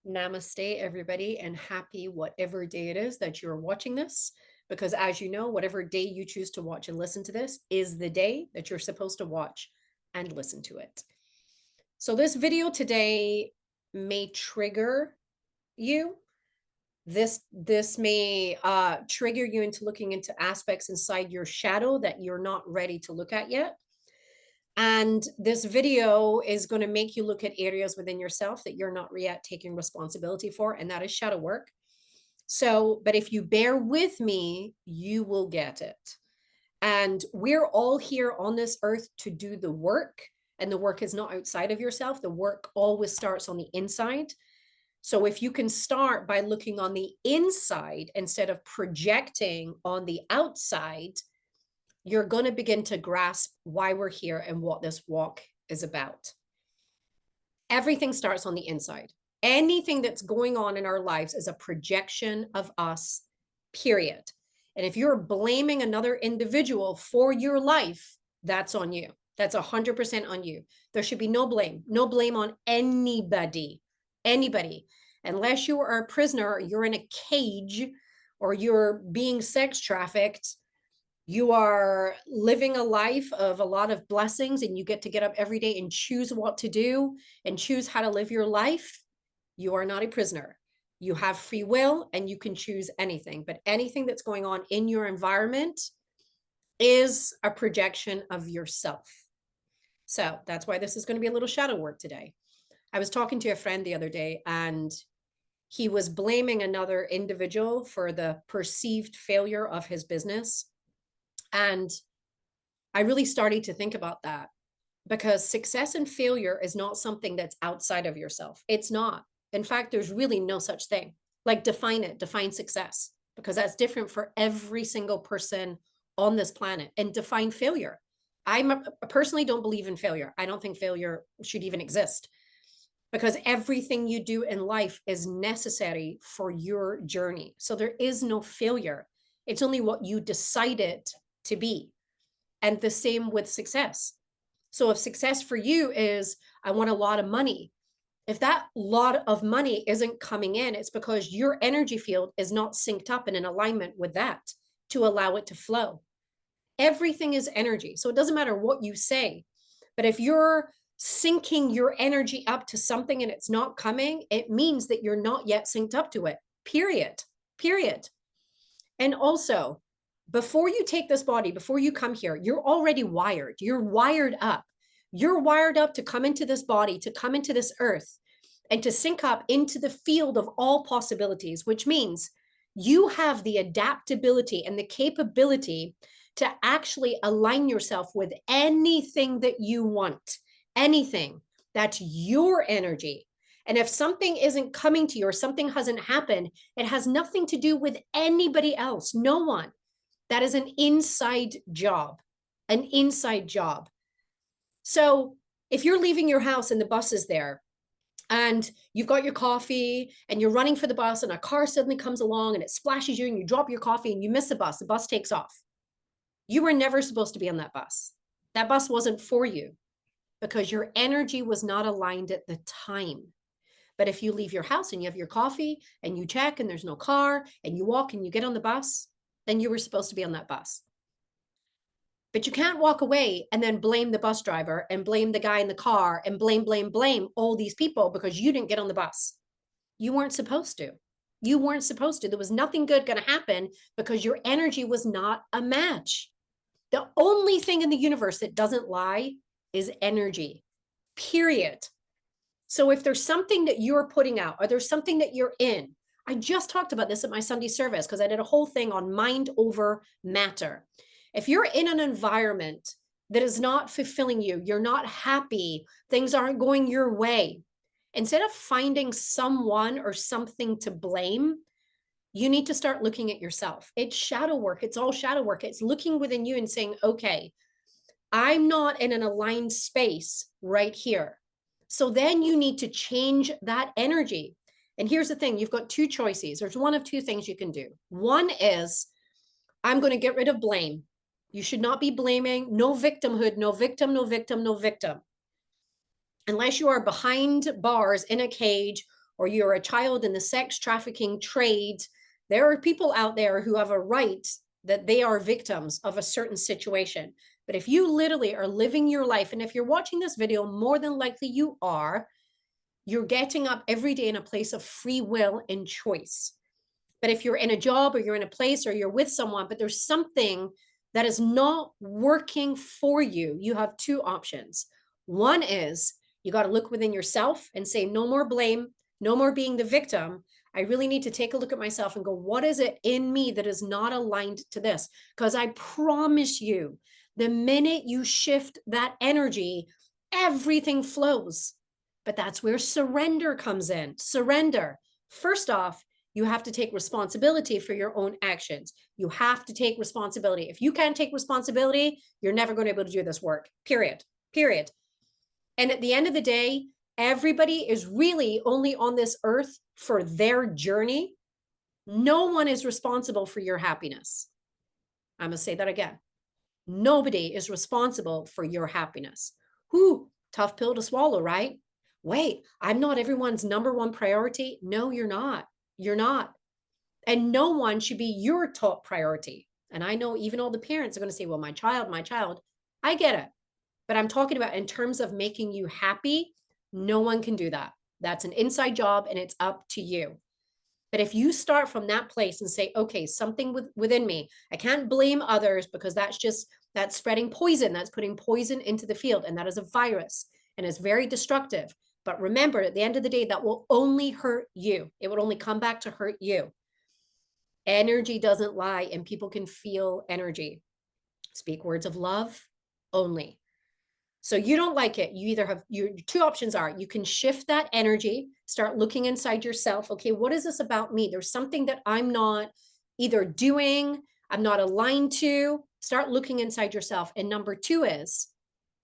Namaste, everybody, and happy whatever day it is that you're watching this. Because as you know, whatever day you choose to watch and listen to this is the day that you're supposed to watch and listen to it. So, this video today may trigger you. This may trigger you into looking into aspects inside your shadow that you're not ready to look at yet. And this video is going to make you look at areas within yourself that you're not yet taking responsibility for, and that is shadow work. So, but if you bear with me, you will get it. And we're all here on this earth to do the work, and the work is not outside of yourself. The work always starts on the inside. So, if you can start by looking on the inside instead of projecting on the outside, you're going to begin to grasp why we're here and what this walk is about. Everything starts on the inside. Anything that's going on in our lives is a projection of us, period. And if you're blaming another individual for your life, that's on you. That's 100% on you. There should be no blame on anybody, unless you are a prisoner, you're in a cage, or you're being sex trafficked. You are living a life of a lot of blessings, and you get to get up every day and choose what to do and choose how to live your life. You are not a prisoner. You have free will and you can choose anything, but anything that's going on in your environment is a projection of yourself. So that's why this is going to be a little shadow work today. I was talking to a friend the other day, and he was blaming another individual for the perceived failure of his business. And I really started to think about that, because success and failure is not something that's outside of yourself. It's not. In fact, there's really no such thing. Like, define success, because that's different for every single person on this planet. And define failure. I personally don't believe in failure. I don't think failure should even exist, because everything you do in life is necessary for your journey. So there is no failure. It's only what you decide it to be. And the same with success. So if success for you is, I want a lot of money, if that lot of money isn't coming in, it's because your energy field is not synced up and in alignment with that to allow it to flow. Everything is energy. So it doesn't matter what you say, but if you're syncing your energy up to something and it's not coming, it means that you're not yet synced up to it. Period. And also, before you take this body, before you come here, you're already wired. You're wired up. You're wired up to come into this body, to come into this earth, and to sync up into the field of all possibilities, which means you have the adaptability and the capability to actually align yourself with anything that you want, anything. That's your energy. And if something isn't coming to you or something hasn't happened, it has nothing to do with anybody else, no one. That is an inside job, an inside job. So if you're leaving your house and the bus is there, and you've got your coffee and you're running for the bus, and a car suddenly comes along and it splashes you and you drop your coffee and you miss the bus takes off. You were never supposed to be on that bus. That bus wasn't for you, because your energy was not aligned at the time. But if you leave your house and you have your coffee and you check and there's no car and you walk and you get on the bus, then you were supposed to be on that bus. But you can't walk away and then blame the bus driver and blame the guy in the car and blame all these people because you didn't get on the bus. You weren't supposed to. You weren't supposed to. There was nothing good going to happen because your energy was not a match. The only thing in the universe that doesn't lie is energy, period. So if there's something that you're putting out, or there's something that you're in, I just talked about this at my Sunday service because I did a whole thing on mind over matter. If you're in an environment that is not fulfilling you, you're not happy, things aren't going your way, instead of finding someone or something to blame, you need to start looking at yourself. It's shadow work. It's all shadow work. It's looking within you and saying, okay, I'm not in an aligned space right here. So then you need to change that energy. And here's the thing, you've got two choices. There's one of two things you can do. One is, I'm going to get rid of blame. You should not be blaming. No victimhood, no victim, no victim, no victim. Unless you are behind bars in a cage, or you're a child in the sex trafficking trade, there are people out there who have a right that they are victims of a certain situation. But if you literally are living your life, and if you're watching this video, more than likely you are, you're getting up every day in a place of free will and choice. But if you're in a job or you're in a place or you're with someone, but there's something that is not working for you, you have two options. One is you got to look within yourself and say, no more blame, no more being the victim. I really need to take a look at myself and go, what is it in me that is not aligned to this? Because I promise you, the minute you shift that energy, everything flows. But that's where surrender comes in. Surrender. First off, you have to take responsibility for your own actions. You have to take responsibility. If you can't take responsibility, you're never going to be able to do this work, period. Period. And at the end of the day, everybody is really only on this earth for their journey. No one is responsible for your happiness. I'm going to say that again. Nobody is responsible for your happiness. Whew, tough pill to swallow, right? Wait, I'm not everyone's number one priority. No, you're not. You're not. And no one should be your top priority. And I know even all the parents are going to say, well, my child. I get it. But I'm talking about in terms of making you happy, no one can do that. That's an inside job and it's up to you. But if you start from that place and say, okay, something within me, I can't blame others because that's spreading poison. That's putting poison into the field. And that is a virus and it's very destructive. But remember, at the end of the day, that will only hurt you. It would only come back to hurt you. Energy doesn't lie and people can feel energy. Speak words of love only. So you don't like it. You either have your two options are you can shift that energy, start looking inside yourself. Okay, what is this about me? There's something that I'm not either doing, I'm not aligned to. Start looking inside yourself. And number two is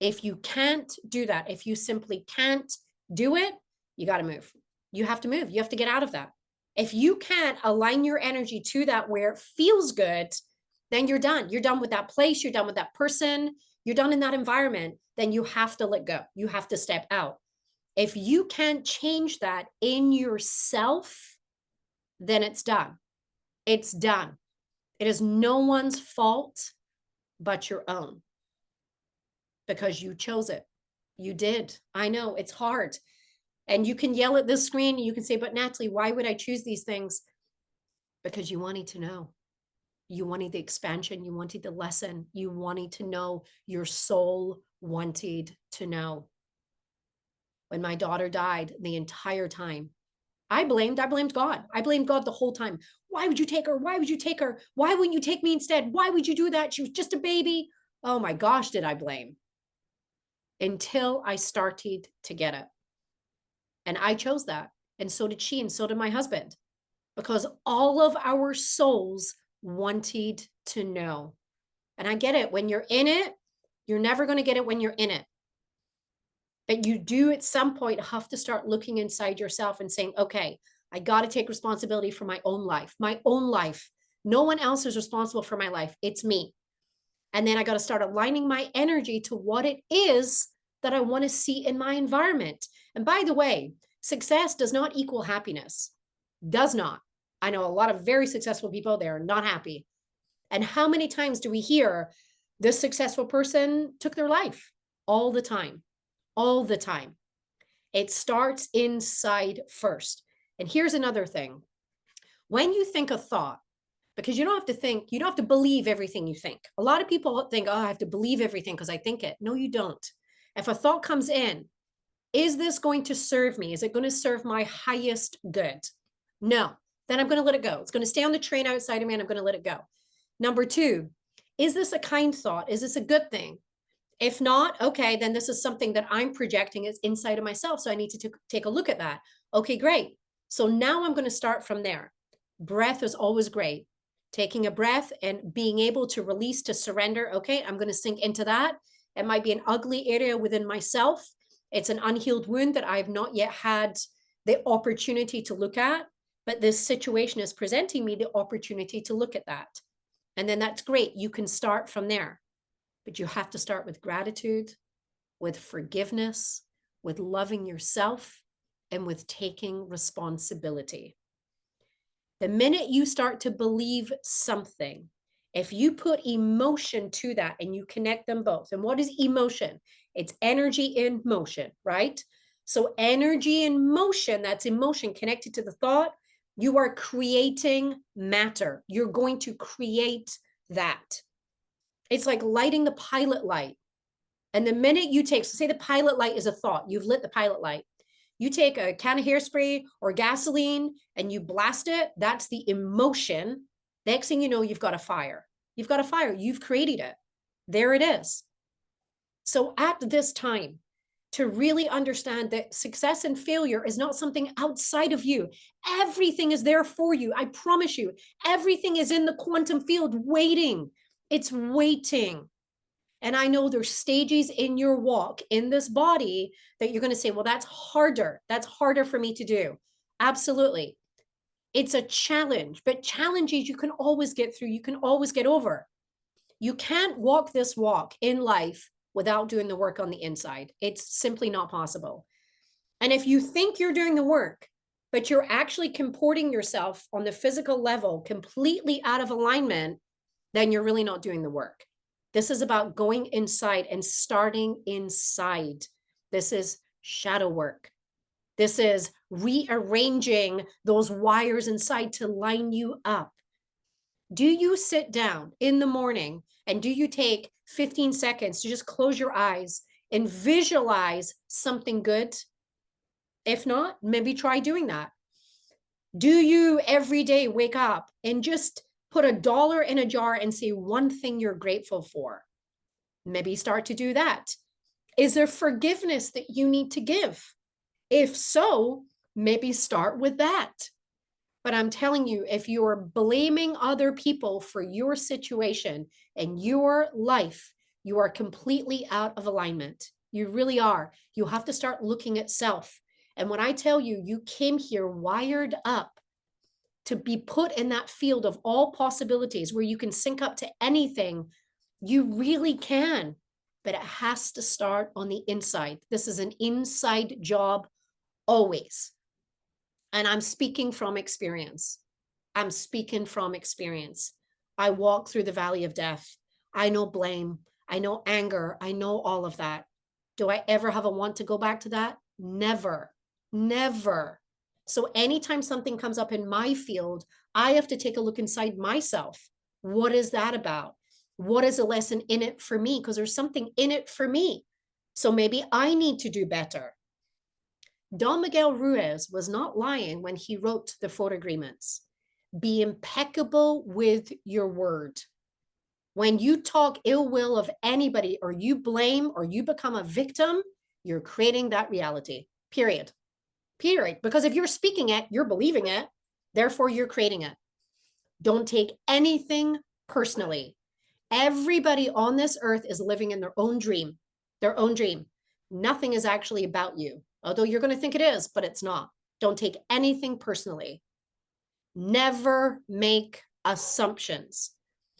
if you can't do that, if you simply can't do it, you got to move. You have to move. You have to get out of that. If you can't align your energy to that where it feels good, then you're done. You're done with that place. You're done with that person. You're done in that environment. Then you have to let go. You have to step out. If you can't change that in yourself, then it's done. It's done. It is no one's fault but your own because you chose it. You did. I know it's hard. And you can yell at this screen and you can say, but Natalie, why would I choose these things? Because you wanted to know. You wanted the expansion. You wanted the lesson. You wanted to know. Your soul wanted to know. When my daughter died, the entire time, I blamed God. I blamed God the whole time. Why would you take her? Why would you take her? Why wouldn't you take me instead? Why would you do that? She was just a baby. Oh my gosh, did I blame? Until I started to get it. And I chose that. And so did she, and so did my husband. Because all of our souls wanted to know. And I get it. When you're in it, you're never going to get it when you're in it. But you do at some point have to start looking inside yourself and saying, okay, I got to take responsibility for my own life, my own life. No one else is responsible for my life. It's me. And then I got to start aligning my energy to what it is that I want to see in my environment. And by the way, success does not equal happiness. Does not. I know a lot of very successful people, they're not happy. And how many times do we hear this successful person took their life? All the time. All the time. It starts inside first. And here's another thing. When you think a thought, because you don't have to believe everything you think. A lot of people think, oh, I have to believe everything because I think it. No, you don't. If a thought comes in, is this going to serve me? Is it going to serve my highest good? No. Then I'm going to let it go. It's going to stay on the train outside of me and I'm going to let it go. Number two, is this a kind thought? Is this a good thing? If not, okay, then this is something that I'm projecting is inside of myself. So I need to take a look at that. Okay, great. So now I'm going to start from there. Breath is always great. Taking a breath and being able to release, to surrender. Okay, I'm going to sink into that. It might be an ugly area within myself. It's an unhealed wound that I've not yet had the opportunity to look at, but this situation is presenting me the opportunity to look at that. And then that's great. You can start from there, but you have to start with gratitude, with forgiveness, with loving yourself. and with taking responsibility. The minute you start to believe something, if you put emotion to that and you connect them both, and what is emotion? It's energy in motion, right? So energy in motion, that's emotion connected to the thought, you are creating matter. You're going to create that. It's like lighting the pilot light. And the minute you take, so say the pilot light is a thought, you've lit the pilot light. You take a can of hairspray or gasoline and you blast it, that's the emotion. Next thing you know, you've got a fire. You've got a fire, you've created it. There it is. So at this time, to really understand that success and failure is not something outside of you. Everything is there for you. I promise you, everything is in the quantum field waiting. It's waiting. And I know there's stages in your walk in this body that you're going to say, well, that's harder. That's harder for me to do. Absolutely. It's a challenge, but challenges you can always get through. You can always get over. You can't walk this walk in life without doing the work on the inside. It's simply not possible. And if you think you're doing the work, but you're actually comporting yourself on the physical level completely out of alignment, then you're really not doing the work. This is about going inside and starting inside. This is shadow work. This is rearranging those wires inside to line you up. Do you sit down in the morning and do you take 15 seconds to just close your eyes and visualize something good? If not, maybe try doing that. Do you every day wake up and just put $1 in a jar and say one thing you're grateful for? Maybe start to do that. Is there forgiveness that you need to give? If so, maybe start with that. But I'm telling you, if you're blaming other people for your situation and your life, you are completely out of alignment. You really are. You have to start looking at self. And when I tell you, you came here wired up to be put in that field of all possibilities where you can sync up to anything, you really can. But it has to start on the inside. This is an inside job always. And I'm speaking from experience. I'm speaking from experience. I walk through the valley of death. I know blame. I know anger. I know all of that. Do I ever have a want to go back to that? Never, never. So anytime something comes up in my field, I have to take a look inside myself. What is that about? What is a lesson in it for me? Because there's something in it for me. So maybe I need to do better. Don Miguel Ruiz was not lying when he wrote the 4 agreements. Be impeccable with your word. When you talk ill will of anybody or you blame or you become a victim, you're creating that reality, period. Period. Because if you're speaking it, you're believing it. Therefore, you're creating it. Don't take anything personally. Everybody on this earth is living in their own dream, their own dream. Nothing is actually about you. Although you're going to think it is, but it's not. Don't take anything personally. Never make assumptions.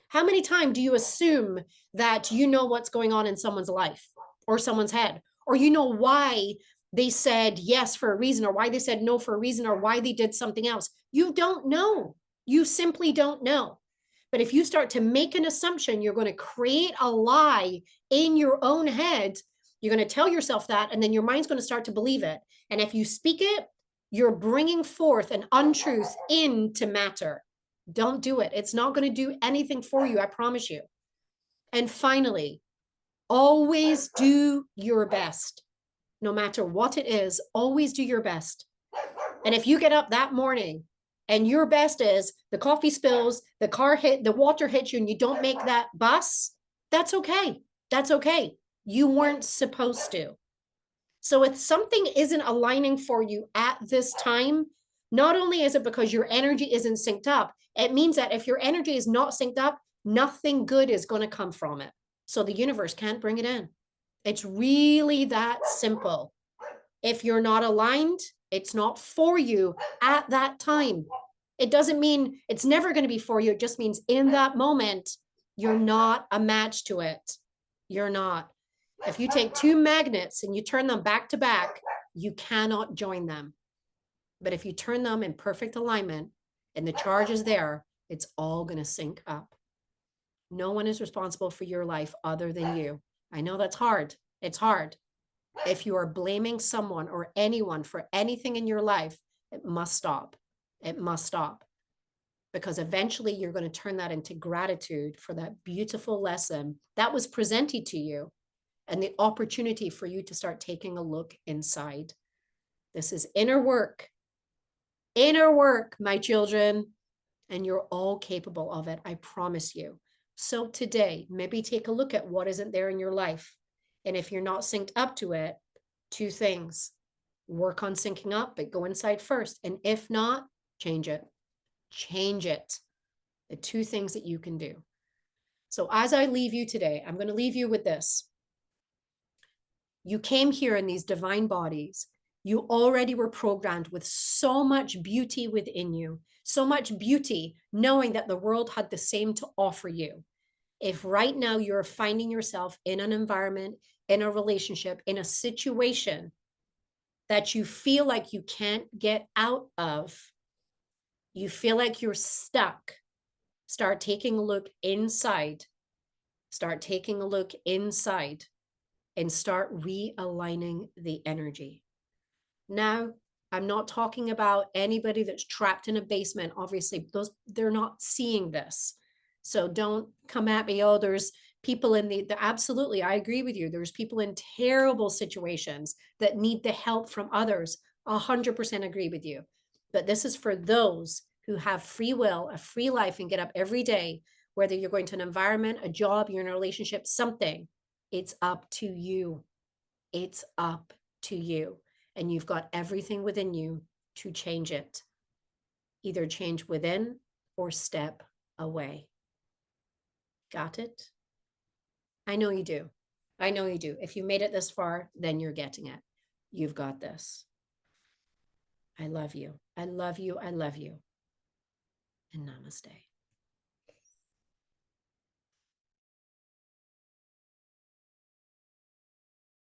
How many times do you assume that you know what's going on in someone's life or someone's head, or you know why they said yes for a reason, or why they said no for a reason, or why they did something else? You don't know. You simply don't know. But if you start to make an assumption, you're going to create a lie in your own head. You're going to tell yourself that, and then your mind's going to start to believe it. And if you speak it, you're bringing forth an untruth into matter. Don't do it. It's not going to do anything for you, I promise you. And finally, always do your best. No matter what it is, always do your best. And if you get up that morning and your best is the coffee spills, the water hits you, and you don't make that bus, that's okay. That's okay. You weren't supposed to. So if something isn't aligning for you at this time, not only is it because your energy isn't synced up, it means that if your energy is not synced up, nothing good is going to come from it. So the universe can't bring it in. It's really that simple. If you're not aligned, it's not for you at that time. It doesn't mean it's never going to be for you. It just means in that moment, you're not a match to it. You're not. If you take 2 magnets and you turn them back to back, you cannot join them. But if you turn them in perfect alignment and the charge is there, it's all going to sync up. No one is responsible for your life other than you. I know that's hard. It's hard. If you are blaming someone or anyone for anything in your life, it must stop. It must stop. Because eventually you're going to turn that into gratitude for that beautiful lesson that was presented to you and the opportunity for you to start taking a look inside. This is inner work, my children, and you're all capable of it. I promise you. So today, maybe take a look at what isn't there in your life. And if you're not synced up to it, two things: work on syncing up, but go inside first. And if not, change it. Change it. The two things that you can do. So as I leave you today, I'm going to leave you with this. You came here in these divine bodies. You already were programmed with so much beauty within you, so much beauty, knowing that the world had the same to offer you. If right now you're finding yourself in an environment, in a relationship, in a situation that you feel like you can't get out of, you feel like you're stuck, start taking a look inside. Start taking a look inside and start realigning the energy. Now, I'm not talking about anybody that's trapped in a basement. Obviously, they're not seeing this. So don't come at me. Oh, there's people in the absolutely, I agree with you. There's people in terrible situations that need the help from others. 100% agree with you. But this is for those who have free will, a free life, and get up every day, whether you're going to an environment, a job, you're in a relationship, something. It's up to you. It's up to you. And you've got everything within you to change it. Either change within or step away. Got it? I know you do. I know you do. If you made it this far, then you're getting it. You've got this. I love you. I love you. I love you. And namaste.